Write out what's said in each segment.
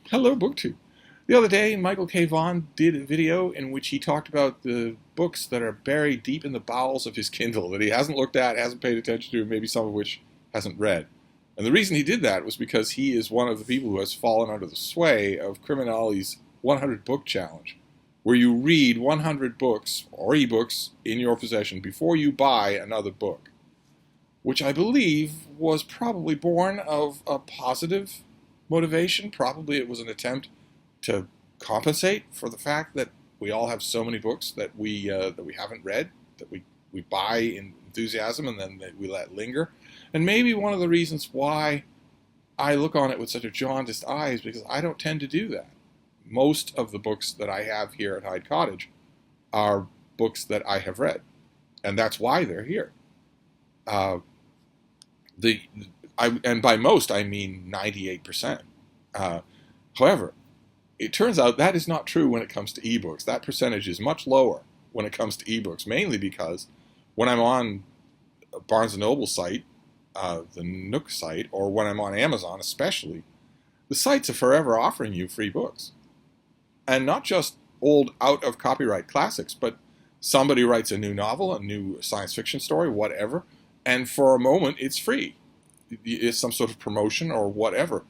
Hello, BookTube. The other day, Michael K Vaughan did a video in which he talked about the books that are buried deep in the bowels of his Kindle that he hasn't looked at, hasn't paid attention to, maybe some of which hasn't read. And the reason he did that was because he is one of the people who has fallen under the sway of CriminOlly's 100 Book Challenge, where you read 100 books or ebooks in your possession before you buy another book, which I believe was probably born of a positive motivation. Probably it was an attempt to compensate for the fact that we all have so many books that we haven't read, that we buy in enthusiasm and then that we let linger. And maybe one of the reasons why I look on it with such a jaundiced eye is because I don't tend to do that. Most of the books that I have here at Hyde Cottage are books that I have read, and that's why they're here. And by most I mean 98%. However, it turns out that is not true when it comes to ebooks. That percentage is much lower when it comes to ebooks, mainly because when I'm on a Barnes & Noble site, the Nook site, or when I'm on Amazon especially, the sites are forever offering you free books. And not just old out-of-copyright classics, but somebody writes a new novel, a new science fiction story, whatever, and for a moment it's free. It's some sort of promotion or whatever.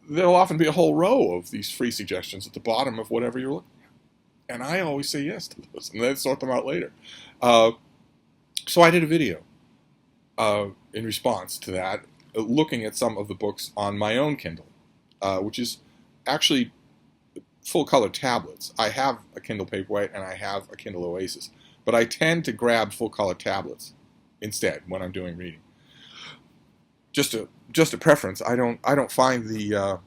There'll often be a whole row of these free suggestions at the bottom of whatever you're looking at. And I always say yes to those, and then sort them out later. So I did a video in response to that, looking at some of the books on my own Kindle, which is actually full-color tablets. I have a Kindle Paperwhite and I have a Kindle Oasis, but I tend to grab full-color tablets instead when I'm doing reading. Just a preference. I don't find the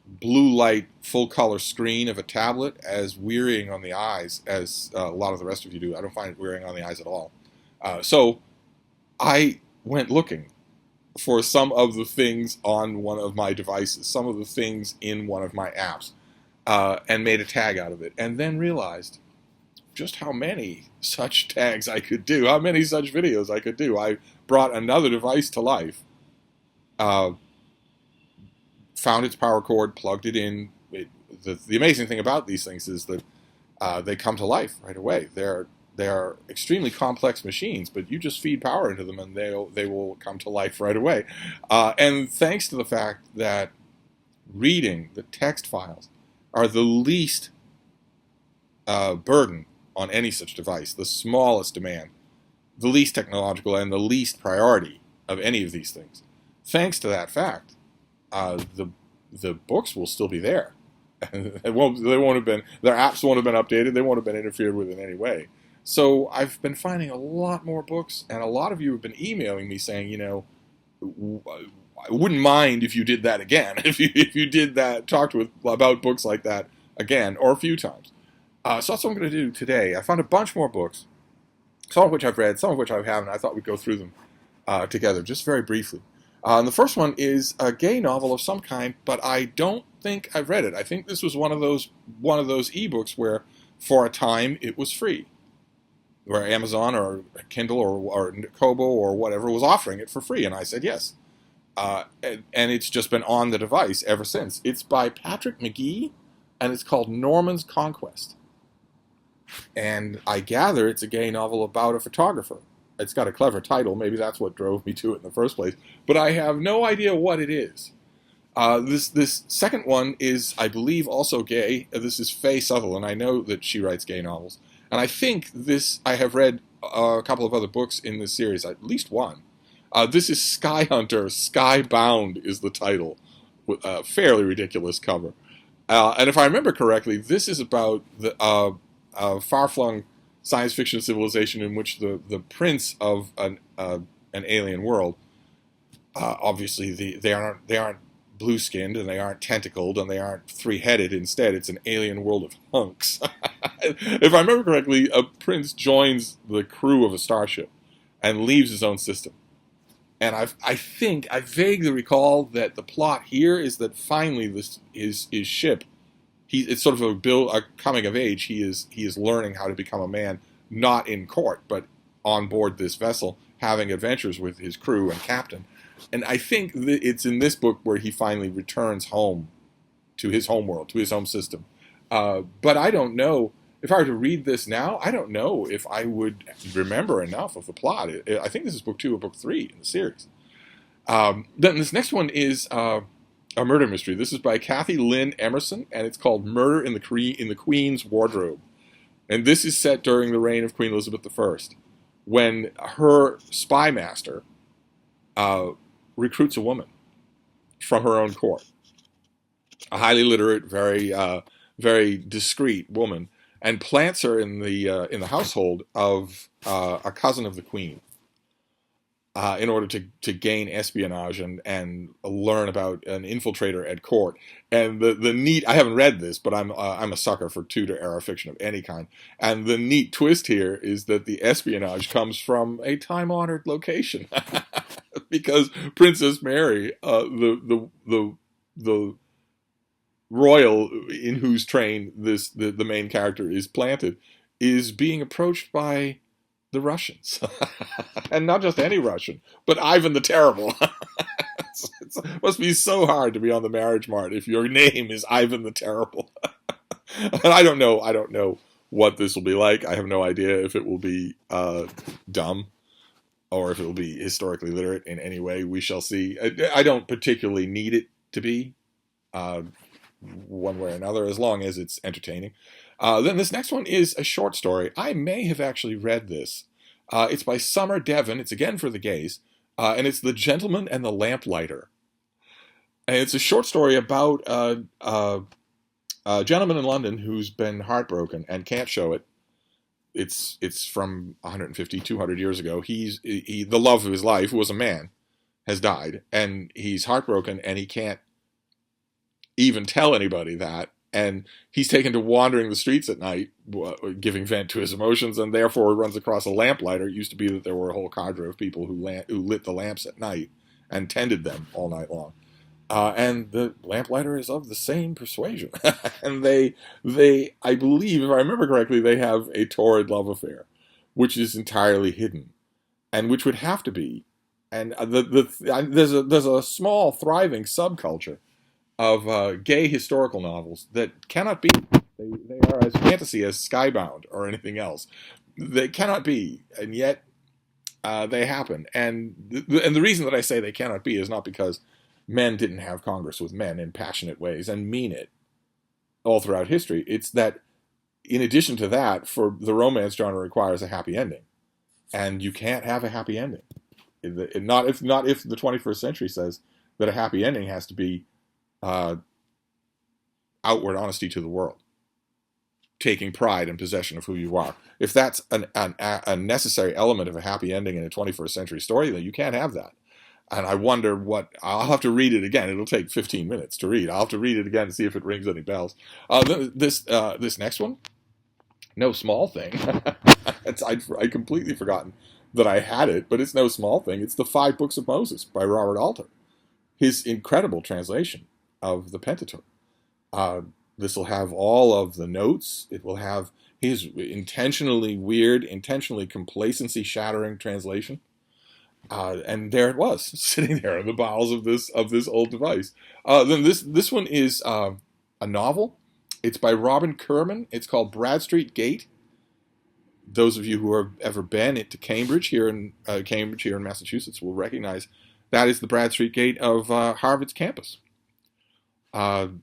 blue light full color screen of a tablet as wearying on the eyes as a lot of the rest of you do. I don't find it wearying on the eyes at all. So I went looking for some of the things on one of my devices, some of the things in one of my apps, and made a tag out of it, and then realized just how many such tags I could do, how many such videos I could do. I brought another device to life, found its power cord, plugged it in. The amazing thing about these things is that they come to life right away. They are extremely complex machines, but you just feed power into them and they will come to life right away. And thanks to the fact that reading the text files are the least burden on any such device, the smallest demand, the least technological, and the least priority of any of these things. Thanks to that fact, the books will still be there. They won't have been, their apps won't have been updated, they won't have been interfered with in any way. So I've been finding a lot more books, and a lot of you have been emailing me saying, you know, I wouldn't mind if you did that again, if you did that, talked about books like that again, or a few times. So that's what I'm going to do today. I found a bunch more books, some of which I've read, some of which I haven't. I thought we'd go through them together, just very briefly. And the first one is a gay novel of some kind, but I don't think I've read it. I think this was one of those ebooks where, for a time, it was free, where Amazon or Kindle or Kobo or whatever was offering it for free, and I said yes. And it's just been on the device ever since. It's by Patrick McGee, and it's called Norman's Conquest. And I gather it's a gay novel about a photographer. It's got a clever title. Maybe that's what drove me to it in the first place. But I have no idea what it is. This second one is, I believe, also gay. This is Faye Sutherland. I know that she writes gay novels. And I think I have read a couple of other books in this series, at least one. This is Skyhunter. Skybound is the title, with a fairly ridiculous cover. And if I remember correctly, this is about the far-flung science fiction civilization in which the prince of an alien world, obviously they aren't blue-skinned and they aren't tentacled and they aren't three-headed. Instead, it's an alien world of hunks. If I remember correctly, a prince joins the crew of a starship and leaves his own system. And I think I vaguely recall that the plot here is that finally his ship, it's sort of a coming of age. He is learning how to become a man, not in court, but on board this vessel, having adventures with his crew and captain. And I think it's in this book where he finally returns home to his home world, to his home system. But I don't know, if I were to read this now, I don't know if I would remember enough of the plot. I think this is book 2 or book 3 in the series. Then this next one is a murder mystery. This is by Kathy Lynn Emerson, and it's called Murder in the Queen's Wardrobe. And this is set during the reign of Queen Elizabeth I, when her spy master recruits a woman from her own court, a highly literate, very discreet woman, and plants her in the household of a cousin of the Queen, in order to gain espionage and learn about an infiltrator at court. And the neat, I haven't read this, but I'm a sucker for Tudor era fiction of any kind. And the neat twist here is that the espionage comes from a time-honored location, because Princess Mary, the royal in whose train the main character is planted, is being approached by the Russians. And not just any Russian, but Ivan the Terrible. It must be so hard to be on the marriage mart if your name is Ivan the Terrible. And I don't know what this will be like. I have no idea if it will be dumb or if it will be historically literate in any way. We shall see. I don't particularly need it to be one way or another, as long as it's entertaining. Then this next one is a short story. I may have actually read this. It's by Summer Devon. It's again for the gays. And it's The Gentleman and the Lamplighter. And it's a short story about a gentleman in London who's been heartbroken and can't show it. It's from 150, 200 years ago. The love of his life, who was a man, has died. And he's heartbroken, and he can't even tell anybody that. And he's taken to wandering the streets at night, giving vent to his emotions, and therefore runs across a lamplighter. It used to be that there were a whole cadre of people who lit the lamps at night and tended them all night long. And the lamplighter is of the same persuasion. And they, I believe, if I remember correctly, they have a torrid love affair, which is entirely hidden, and which would have to be. And there's a small, thriving subculture of gay historical novels that cannot be. They are as fantasy as Skybound or anything else. They cannot be, and yet they happen. And the reason that I say they cannot be is not because men didn't have congress with men in passionate ways and mean it all throughout history. It's that, in addition to that, for the romance genre requires a happy ending, and you can't have a happy ending. Not if the 21st century says that a happy ending has to be outward honesty to the world, taking pride and possession of who you are. If that's a necessary element of a happy ending in a 21st century story, then you can't have that. And I wonder I'll have to read it again. It'll take 15 minutes to read. I'll have to read it again to see if it rings any bells. This next one, no small thing. I'd completely forgotten that I had it, but it's no small thing. It's The 5 Books of Moses by Robert Alter. His incredible translation of the Pentateuch. This will have all of the notes. It will have his intentionally weird, intentionally complacency-shattering translation. And there it was, sitting there in the bowels of this old device. Then this one is a novel. It's by Robin Kerman. It's called Bradstreet Gate. Those of you who have ever been to Cambridge here in Massachusetts will recognize that is the Bradstreet Gate of Harvard's campus. I've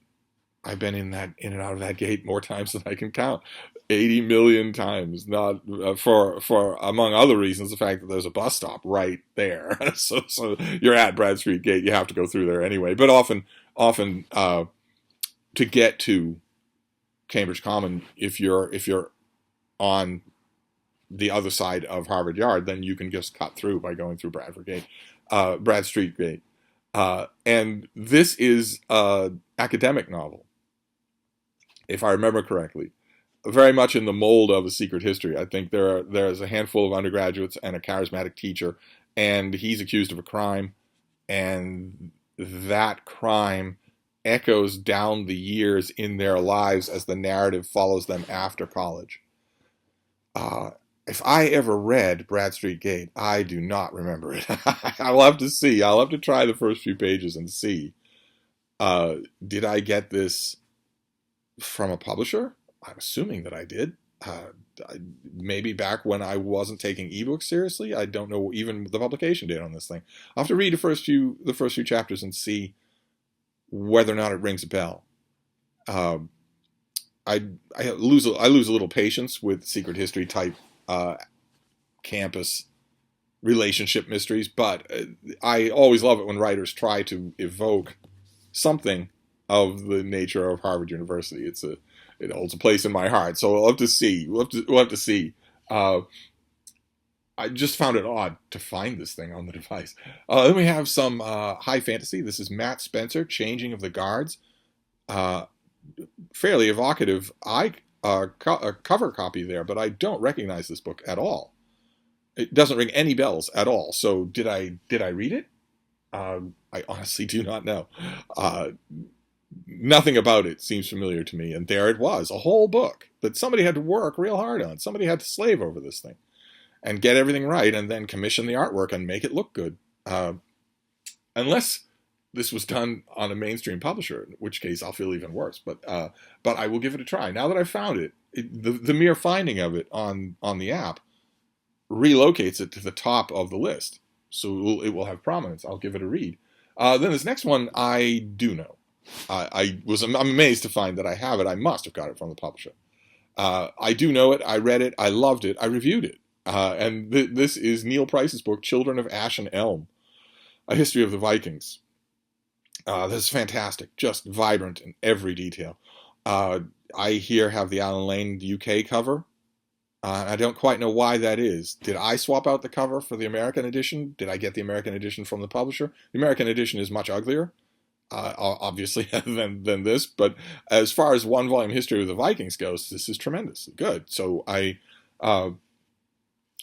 been in and out of that gate more times than I can count. 80 million times. Not for among other reasons, the fact that there's a bus stop right there. so you're at Bradstreet Gate. You have to go through there anyway. But often to get to Cambridge Common, if you're on the other side of Harvard Yard, then you can just cut through by going through Bradstreet Gate. And this is an academic novel, if I remember correctly, very much in the mold of A Secret History. I think there's a handful of undergraduates and a charismatic teacher, and he's accused of a crime, and that crime echoes down the years in their lives as the narrative follows them after college. if I ever read Bradstreet Gate, I do not remember it. I'll have to see. I'll have to try the first few pages and see. Did I get this from a publisher? I'm assuming that I did. Maybe back when I wasn't taking ebooks seriously. I don't know even the publication date on this thing. I'll have to read the first few chapters and see whether or not it rings a bell. I lose a little patience with secret history type campus relationship mysteries, but I always love it when writers try to evoke something of the nature of Harvard University. It holds a place in my heart, so we'll have to see. We'll have to see. I just found it odd to find this thing on the device. Then we have some high fantasy. This is Matt Spencer, Changing of the Guards. Fairly evocative cover copy there, but I don't recognize this book at all. It doesn't ring any bells at all. So did I read it? I honestly do not know. Nothing about it seems familiar to me, and there it was, a whole book that somebody had to work real hard on. Somebody had to slave over this thing and get everything right, and then commission the artwork and make it look good. Unless this was done on a mainstream publisher, in which case I'll feel even worse. But I will give it a try. Now that I've found it, the mere finding of it on the app relocates it to the top of the list, so it will have prominence. I'll give it a read. Then this next one I do know. I'm amazed to find that I have it. I must have got it from the publisher. I do know it. I read it. I loved it. I reviewed it. And this is Neil Price's book, Children of Ash and Elm, A History of the Vikings. This is fantastic. Just vibrant in every detail. I here have the Alan Lane UK cover. I don't quite know why that is. Did I swap out the cover for the American edition? Did I get the American edition from the publisher? The American edition is much uglier, obviously, than this. But as far as one-volume history of the Vikings goes, this is tremendously good. So I'll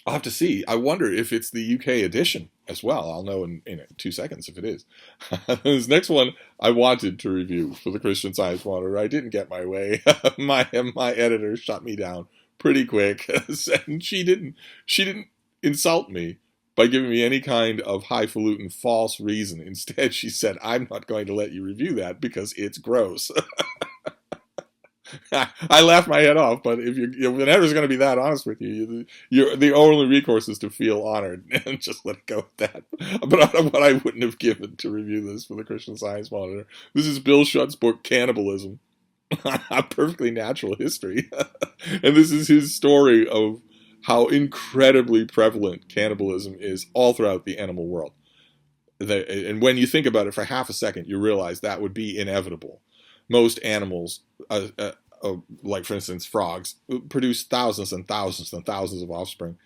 have to see. I wonder if it's the UK edition as well. I'll know in 2 seconds if it is. This next one I wanted to review for the Christian Science Monitor. I didn't get my way. My editor shut me down pretty quick, and she didn't insult me by giving me any kind of highfalutin false reason. Instead, she said, "I'm not going to let you review that because it's gross." I laughed my head off, but if an editor's going to be that honest with you, the only recourse is to feel honored and just let it go at that. But what I wouldn't have given to review this for the Christian Science Monitor. This is Bill Shutt's book, Cannibalism, A Perfectly Natural History. And this is his story of how incredibly prevalent cannibalism is all throughout the animal world. And when you think about it for half a second, you realize that would be inevitable. Most animals, like for instance frogs, produce thousands and thousands and thousands of offspring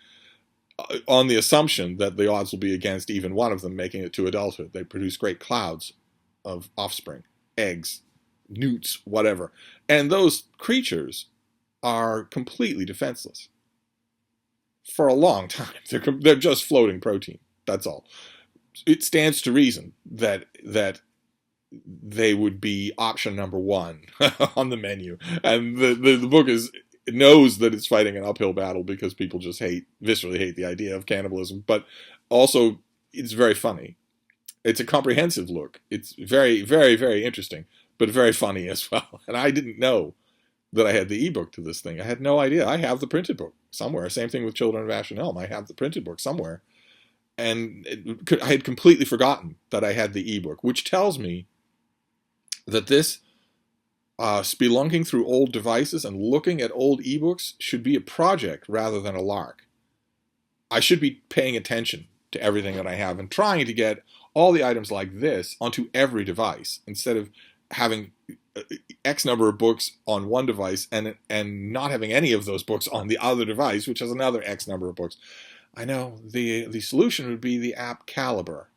on the assumption that the odds will be against even one of them making it to adulthood. They produce great clouds of offspring, eggs, newts, whatever. And those creatures are completely defenseless for a long time. They're just floating protein. That's all. It stands to reason that they would be option number one on the menu. And the book knows that it's fighting an uphill battle because people just viscerally hate the idea of cannibalism. But also, it's very funny. It's a comprehensive look. It's very, very, very interesting, but very funny as well. And I didn't know that I had the ebook to this thing. I had no idea. I have the printed book somewhere. Same thing with Children of Ash and Elm. I have the printed book somewhere. And I had completely forgotten that I had the ebook, which tells me that this spelunking through old devices and looking at old ebooks should be a project rather than a lark. I should be paying attention to everything that I have and trying to get all the items like this onto every device instead of having X number of books on one device and not having any of those books on the other device, which has another X number of books. I know the solution would be the app Caliber.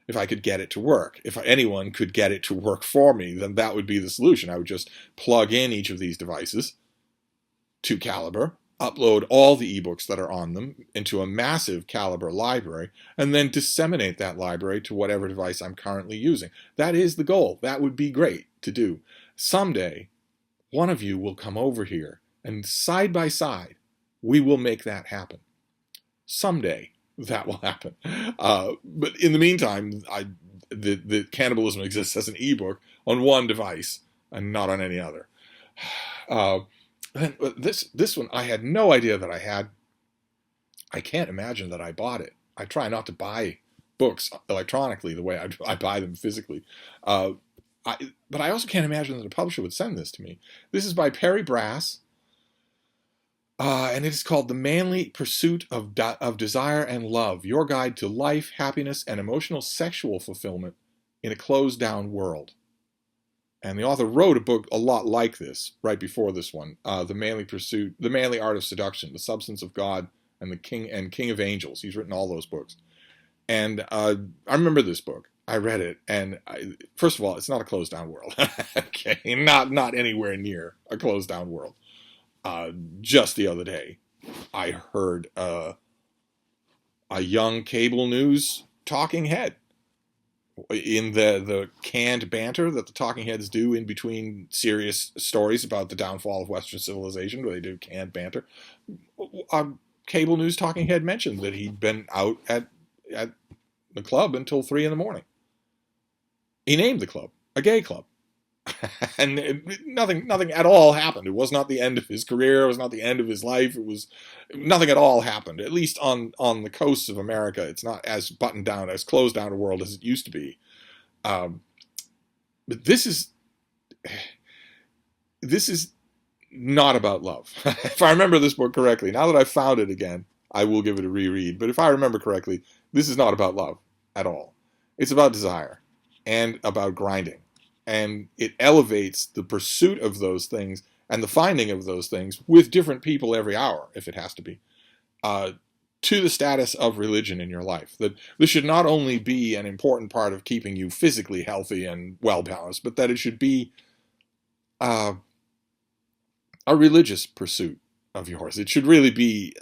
If I could get it to work. If anyone could get it to work for me, then that would be the solution. I would just plug in each of these devices to Caliber, upload all the ebooks that are on them into a massive Caliber library, and then disseminate that library to whatever device I'm currently using. That is the goal. That would be great to do. Someday, one of you will come over here and side by side, We will make that happen. Someday that will happen. But in the meantime, the cannibalism exists as an ebook on one device and not on any other. This one, I had no idea that I had. I can't imagine that I bought it. I try not to buy books electronically the way I buy them physically. But I also can't imagine that a publisher would send this to me. This is by Perry Brass, and it is called The Manly Pursuit of Desire and Love, Your Guide to Life, Happiness, and Emotional Sexual Fulfillment in a Closed-Down World. And the author wrote a book a lot like this, right before this one, The Manly Art of Seduction, The Substance of God, and King of Angels. He's written all those books. And I remember this book. I read it, and first of all, it's not a closed-down world. Okay, not anywhere near a closed-down world. Just the other day, I heard a young cable news talking head in the canned banter that the talking heads do in between serious stories about the downfall of Western civilization, where they do canned banter. A cable news talking head mentioned that he'd been out at the club until 3 a.m. He named the club a gay club. And nothing at all happened. It was not the end of his career. It was not the end of his life. It was nothing at all happened. At least on the coasts of America, it's not as buttoned down, as closed down a world as it used to be. But this is not about love. If I remember this book correctly, now that I've found it again, I will give it a reread. But if I remember correctly, this is not about love at all. It's about desire and about grinding. And it elevates the pursuit of those things and the finding of those things with different people every hour, if it has to be, to the status of religion in your life. That this should not only be an important part of keeping you physically healthy and well-balanced, but that it should be a religious pursuit of yours. It should really be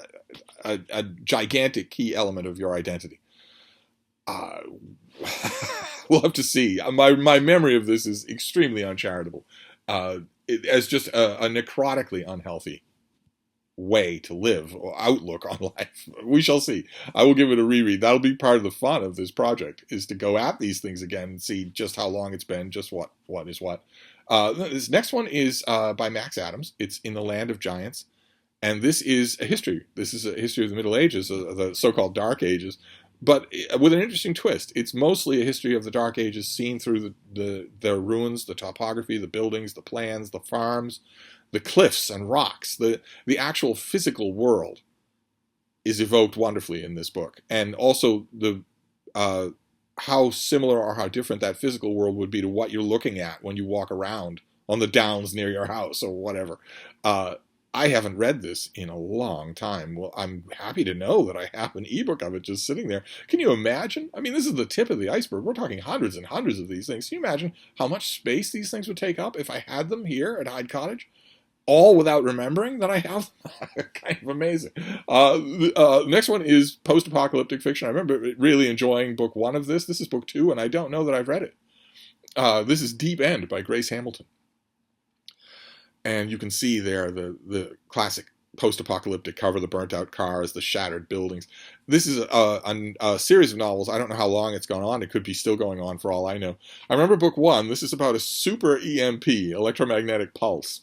a gigantic key element of your identity. We'll have to see. My memory of this is extremely uncharitable, as just a necrotically unhealthy way to live or outlook on life. We shall see. I will give it a reread. That'll be part of the fun of this project, is to go at these things again and see just how long it's been, just what is what. This next one is by Max Adams. It's In the Land of Giants. And this is a history. This is a history of the Middle Ages, the so-called Dark Ages, but with an interesting twist. It's mostly a history of the Dark Ages seen through the ruins, the topography, the buildings, the plans, the farms, the cliffs and rocks. The actual physical world is evoked wonderfully in this book. And also how similar or how different that physical world would be to what you're looking at when you walk around on the downs near your house or whatever. I haven't read this in a long time. Well, I'm happy to know that I have an ebook of it just sitting there. Can you imagine? I mean, this is the tip of the iceberg. We're talking hundreds and hundreds of these things. Can you imagine how much space these things would take up if I had them here at Hyde Cottage? All without remembering that I have them? Kind of amazing. The next one is post-apocalyptic fiction. I remember really enjoying book 1 of this. This is book 2, and I don't know that I've read it. This is Deep End by Grace Hamilton. And you can see there the classic post-apocalyptic cover, the burnt-out cars, the shattered buildings. This is a series of novels. I don't know how long it's gone on. It could be still going on for all I know. I remember book 1. This is about a super EMP, electromagnetic pulse.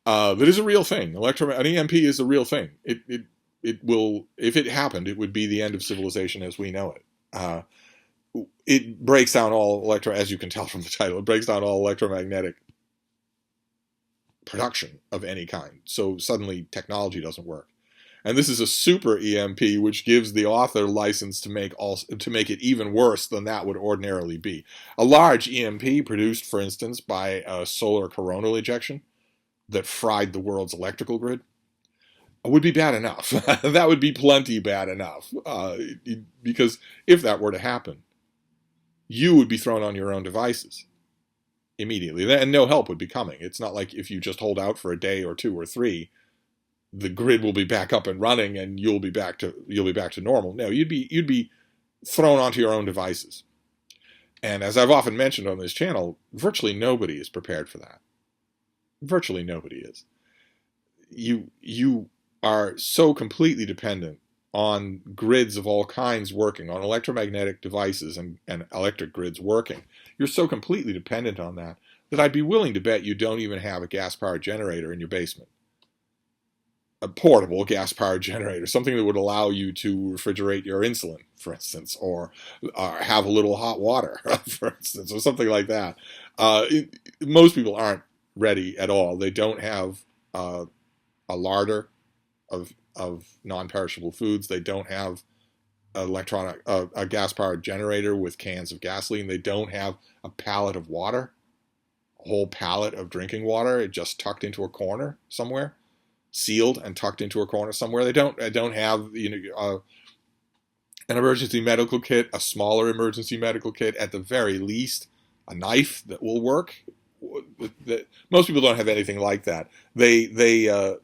That is a real thing. An EMP is a real thing. It will, if it happened, it would be the end of civilization as we know it. It breaks down all as you can tell from the title, it breaks down all electromagnetic production of any kind. So suddenly technology doesn't work. And this is a super EMP, which gives the author license to make it even worse than that would ordinarily be. A large EMP produced, for instance, by a solar coronal ejection that fried the world's electrical grid would be bad enough. That would be plenty bad enough. Because if that were to happen, you would be thrown on your own devices immediately, and no help would be coming. It's not like if you just hold out for a day or 2 or 3, the grid will be back up and running and you'll be back to normal. No, you'd be thrown onto your own devices. And as I've often mentioned on this channel, virtually nobody is prepared for that. Virtually nobody is. You are so completely dependent on grids of all kinds working, on electromagnetic devices and electric grids working. You're so completely dependent on that that I'd be willing to bet you don't even have a gas-powered generator in your basement. A portable gas-powered generator, something that would allow you to refrigerate your insulin, for instance, or have a little hot water, for instance, or something like that. Most people aren't ready at all. They don't have a larder of non-perishable foods. They don't have a gas-powered generator with cans of gasoline. They don't have a pallet of water, a whole pallet of drinking water. It just tucked into a corner somewhere, sealed and tucked into a corner somewhere. They don't have an emergency medical kit, a smaller emergency medical kit, at the very least, a knife that will work. Most people don't have anything like that.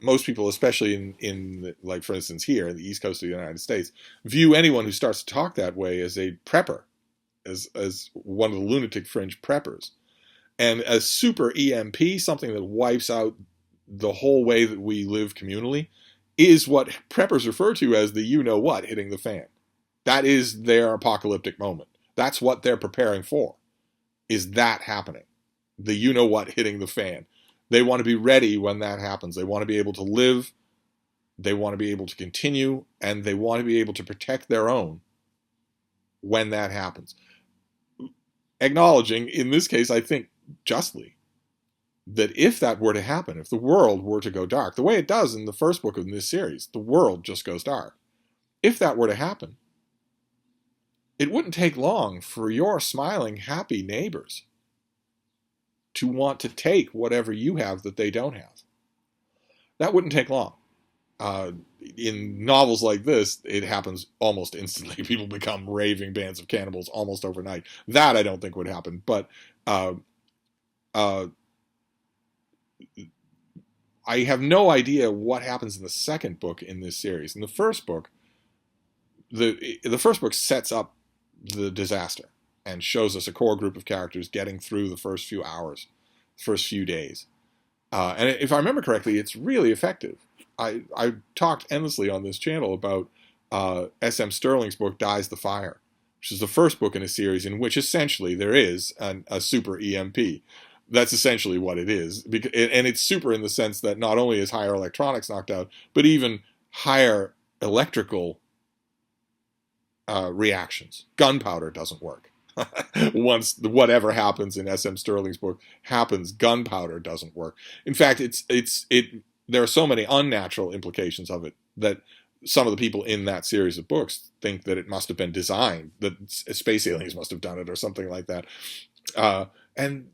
Most people, especially in like, for instance, here in the East Coast of the United States, view anyone who starts to talk that way as a prepper, as one of the lunatic fringe preppers. And a super EMP, something that wipes out the whole way that we live communally, is what preppers refer to as the you-know-what hitting the fan. That is their apocalyptic moment. That's what they're preparing for, is that happening. The you-know-what hitting the fan. They want to be ready when that happens. They want to be able to live. They want to be able to continue. And they want to be able to protect their own when that happens. Acknowledging, in this case, I think justly, that if that were to happen, if the world were to go dark, the way it does in the first book of this series, the world just goes dark. If that were to happen, it wouldn't take long for your smiling, happy neighbors to want to take whatever you have that they don't have. That wouldn't take long. In novels like this, it happens almost instantly. People become raving bands of cannibals almost overnight. That I don't think would happen. But I have no idea what happens in the second book in this series. In the first book, the first book sets up the disaster and shows us a core group of characters getting through the first few hours, first few days. And if I remember correctly, it's really effective. I talked endlessly on this channel about S.M. Sterling's book, Dies the Fire, which is the first book in a series in which essentially there is a super EMP. That's essentially what it is. And it's super in the sense that not only is higher electronics knocked out, but even higher electrical reactions. Gunpowder doesn't work. Once whatever happens in S.M. Sterling's book happens, gunpowder doesn't work. In fact, there are so many unnatural implications of it that some of the people in that series of books think that it must have been designed, that space aliens must have done it or something like that. And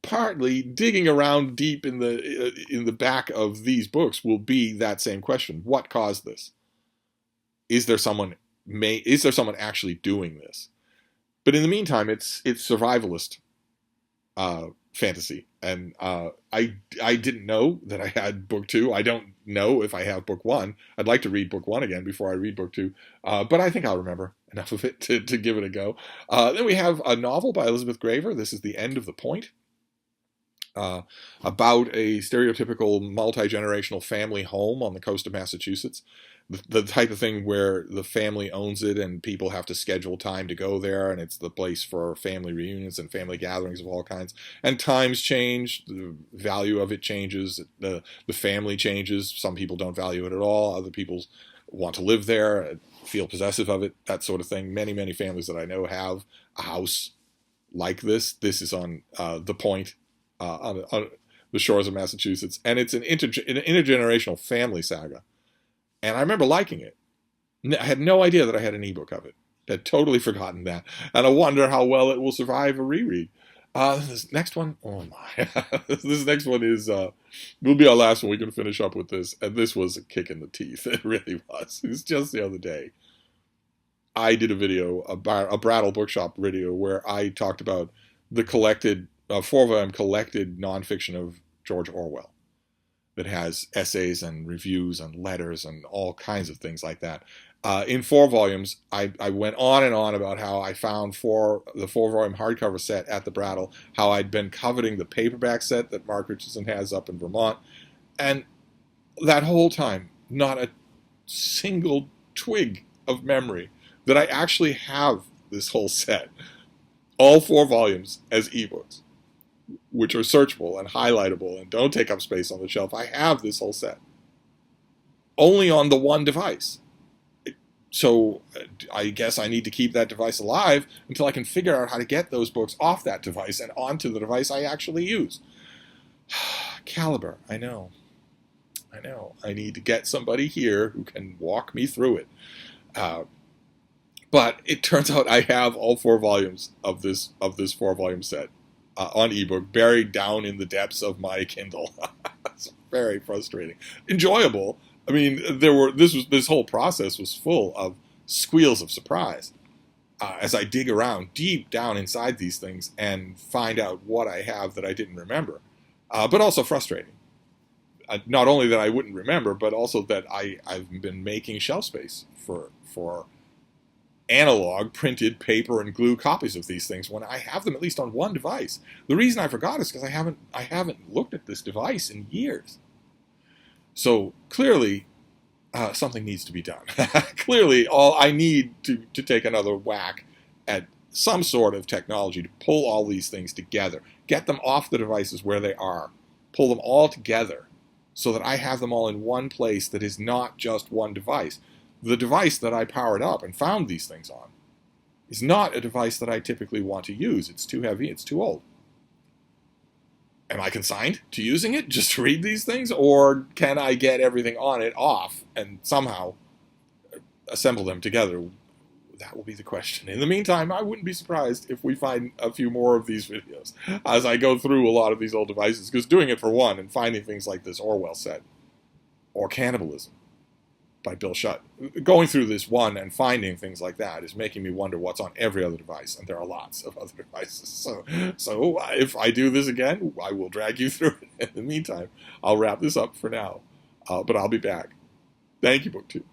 partly digging around deep in the back of these books will be that same question: what caused this? Is there someone actually doing this? But in the meantime, it's survivalist fantasy, and I didn't know that I had book 2. I don't know if I have book 1. I'd like to read book 1 again before I read book 2, but I think I'll remember enough of it to give it a go. Then we have a novel by Elizabeth Graver. This is The End of the Point, about a stereotypical multi-generational family home on the coast of Massachusetts. The type of thing where the family owns it and people have to schedule time to go there, and it's the place for family reunions and family gatherings of all kinds. And times change, the value of it changes, the family changes. Some people don't value it at all. Other people want to live there, feel possessive of it, that sort of thing. Many, many families that I know have a house like this. This is on the Point, on the shores of Massachusetts, and it's an intergenerational family saga. And I remember liking it. I had no idea that I had an ebook of it. I'd totally forgotten that. And I wonder how well it will survive a reread. This next one, oh my. This next one will be our last one. We can finish up with this. And this was a kick in the teeth. It really was. It was just the other day. I did a video, a Brattle Bookshop video, where I talked about the collected, 4 volume collected nonfiction of George Orwell, that has essays and reviews and letters and all kinds of things like that. In 4 volumes, I went on and on about how I found the 4-volume hardcover set at the Brattle, how I'd been coveting the paperback set that Mark Richardson has up in Vermont. And that whole time, not a single twig of memory that I actually have this whole set, all 4 volumes as ebooks, which are searchable and highlightable and don't take up space on the shelf. I have this whole set only on the one device. So I guess I need to keep that device alive until I can figure out how to get those books off that device and onto the device I actually use. Caliber, I know. I need to get somebody here who can walk me through it. But it turns out I have all 4 volumes of this 4-volume set on ebook, buried down in the depths of my Kindle. It's very frustrating. Enjoyable. I mean, this whole process was full of squeals of surprise as I dig around deep down inside these things and find out what I have that I didn't remember, but also frustrating. Not only that I wouldn't remember, but also that I've been making shelf space for analog printed paper and glue copies of these things when I have them at least on one device. The reason I forgot is because I haven't looked at this device in years. So clearly, something needs to be done. Clearly, I need to take another whack at some sort of technology to pull all these things together, get them off the devices where they are, pull them all together so that I have them all in one place that is not just one device. The device that I powered up and found these things on is not a device that I typically want to use. It's too heavy, it's too old. Am I consigned to using it just to read these things, or can I get everything on it off and somehow assemble them together? That will be the question. In the meantime, I wouldn't be surprised if we find a few more of these videos as I go through a lot of these old devices, because doing it for one and finding things like this Orwell set or Cannibalism by Bill Shutt, going through this one and finding things like that is making me wonder what's on every other device, and there are lots of other devices. So if I do this again, I will drag you through it. In the meantime, I'll wrap this up for now, but I'll be back. Thank you, BookTube.